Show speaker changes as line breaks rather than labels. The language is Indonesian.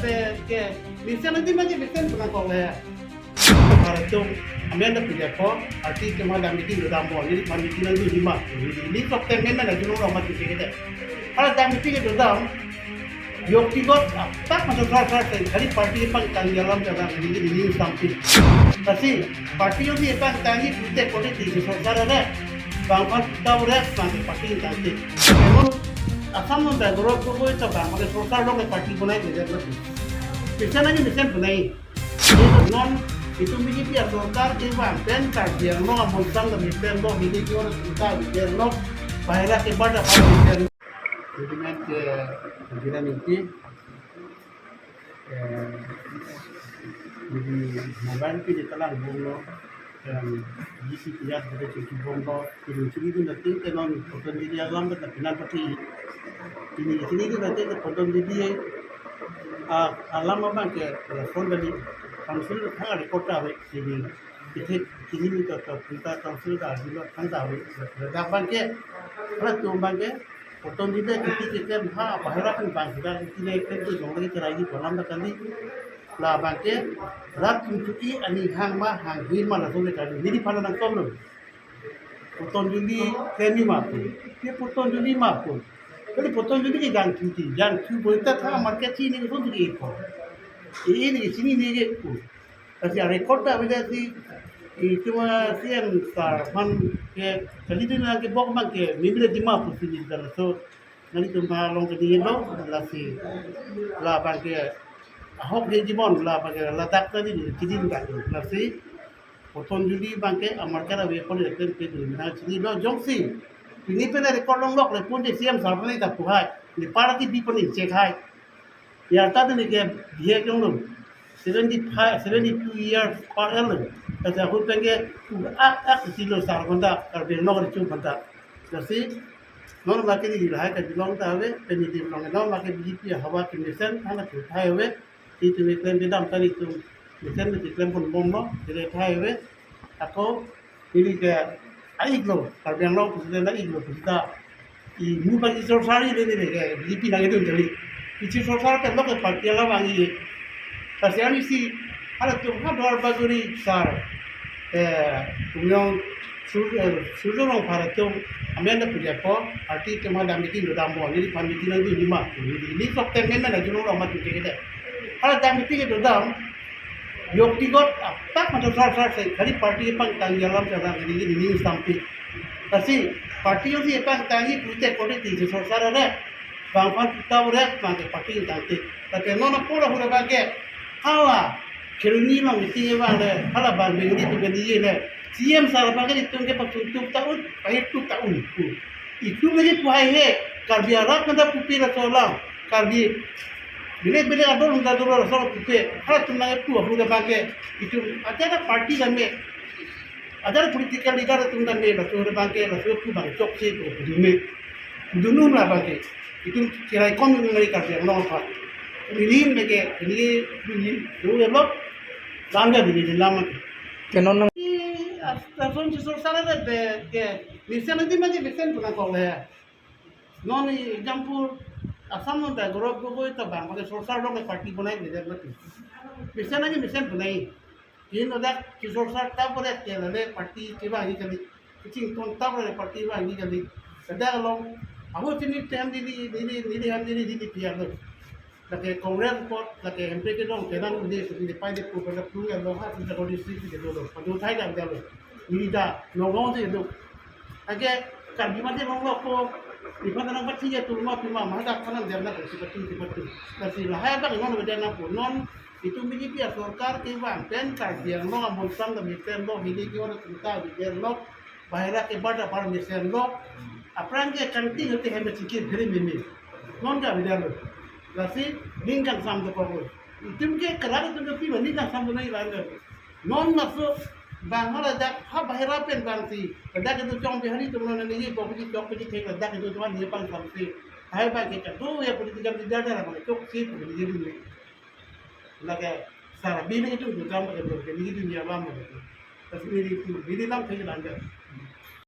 que Vicente nanti macam Vicente pernah kau ya. Hari itu Amanda punya kau arti cuma dah meeting dah mau jadi meeting nanti lima. Ini kau temen mana jual orang macam kita. Kalau dah meeting itu dah Yogi got tak masuk kelas hari parti pang tanggalam jalan ini sampai. Tapi parti Yogi pang tanggi kita politik sosial ada. Bangkot tahu dah sampai parti tanggi. Memang asam muda guru guru itu bang, ada sosial dong parti punai jadi lebih. Bisa lagi bisa punai. Itu non itu begini biar sosial iwan dan biar no amuntan dan biar no ini orang kita biar no bahaya kepada orang Regiment Pimpinan Inti jadi membantu di telan bungo dan isi tiap dari cuci bungo itu nanti tenon potong diri alam dan final pasti ini itu nanti potong diri alam apa ke telepon dari council ada kota jadi itu ini kita council ada juga tahu dapat ke kalau tumbang ke potong diri kita bahaya kan bang kita itu jangan kita lagi dalam kali lah bangke rat cuci ani hang hin mana tu mereka jadi pada nak tolong potong diri kami mampu dia potong diri mampu jadi potong diri jangan boleh tak market sini itu juga ini sini ni itu tapi rekod tak bila si itu siam sar man ke kali tu nak ke bok man ke mimpi di mampu sini dalam so nanti tu malong ke dia lo lah bangke Ahok dia jimon lah pakai letak tadi di kiri enggak nasi potong juli bangke amar cara wepon itu itu nah sini lo jongsi ini pernah rekod long lok lepon di siam sarpani tak puhai di parati di pun cek hai ya tadi ni ke dia ke long 72 years par elang kata aku pengen silo sar kontak karena nok itu kontak nasi non makin di lahai kan long tahu peniti long non makin di hawa kemisan anak tu hai itu iklan bedam tadi itu misalnya iklan pun bomba jadi highway aku ini ke aiglo kalau yang lo sudah nak iglo kita ini bagi sosial ini ke di pinang itu jadi itu sosial kan lo ke parti lah wangi tapi ani si ada tu kan dua baguri sar punyong sudah orang para tu ambil punya ko arti cuma dah meeting dah mau jadi meeting nanti lima ini kok temen mana jual orang macam kita kalau dah meeting itu dah Yogi got tak masuk kelas hari parti pang tanggalam jalan ini sampai. Tapi parti Yogi pang tanggi kita politik sosial ada. Bangkot tahu dah sampai parti tanggi. Tapi nona pula sudah bagai hawa keruni mang meeting ada. Kalau bang begini tu begini le. CM salah bagai itu ke pasutub tahun, pahit tu tahun. Itu lagi puai he. Karbiarat kita pupila solang. Karbi bila ada orang dah dulu soal kita, kalau cuma itu aku dah pakai itu ada parti kami, ada political leader tu dah ni, lalu dah pakai, lalu tu pakai cok sih tu, dunia lah pakai, itu kira ekonomi mereka dia orang apa, ini mereka ini dulu elok, langgar ini lama.
Kenapa?
Asal sosial ada ke, misalnya nanti macam pernah kau ya, non campur. Asam muda guru guru itu bang, pakai sosial dong parti punai jadi lebih. Bisa lagi bisa punai. Ini ada sosial tak boleh kelale parti kiba ini kali. Kecil tuan tak boleh parti kiba ini kali. Sedang long, aku sini time di piar lo. Lagi kongres pot, lagi MP ke dong, kenang di pai di pukul puluh yang long hat sudah distrik di dulu. Pada utai dah dah lo. Ini dah nongong tu itu. Lagi kan gimana long lo di mana nak baca ya tu rumah mana kanan dia nak seperti. Tapi lah hai bang mana dia nak pun non itu begini biar sorkar kiwan pen dia no amuntan dan miten lo hili orang kita dia lo bahaya kepada para misen lo apa yang dia kanti nanti hanya sikit beri mimi non dah dia lo. Tapi lingkan sampai kau itu mungkin kerana tu tapi lingkan sampai naik lagi non masuk bang hala dak ha bahira pen bang si dak itu cong bihari tu mana ni ko pergi cong pergi tek dak itu cuma ni pang sampai hai bang kita tu ya politik di daerah mana cok si pergi jadi ni lagi sarabina itu juga macam tu jadi dunia lama tapi ini itu lam kerja langgar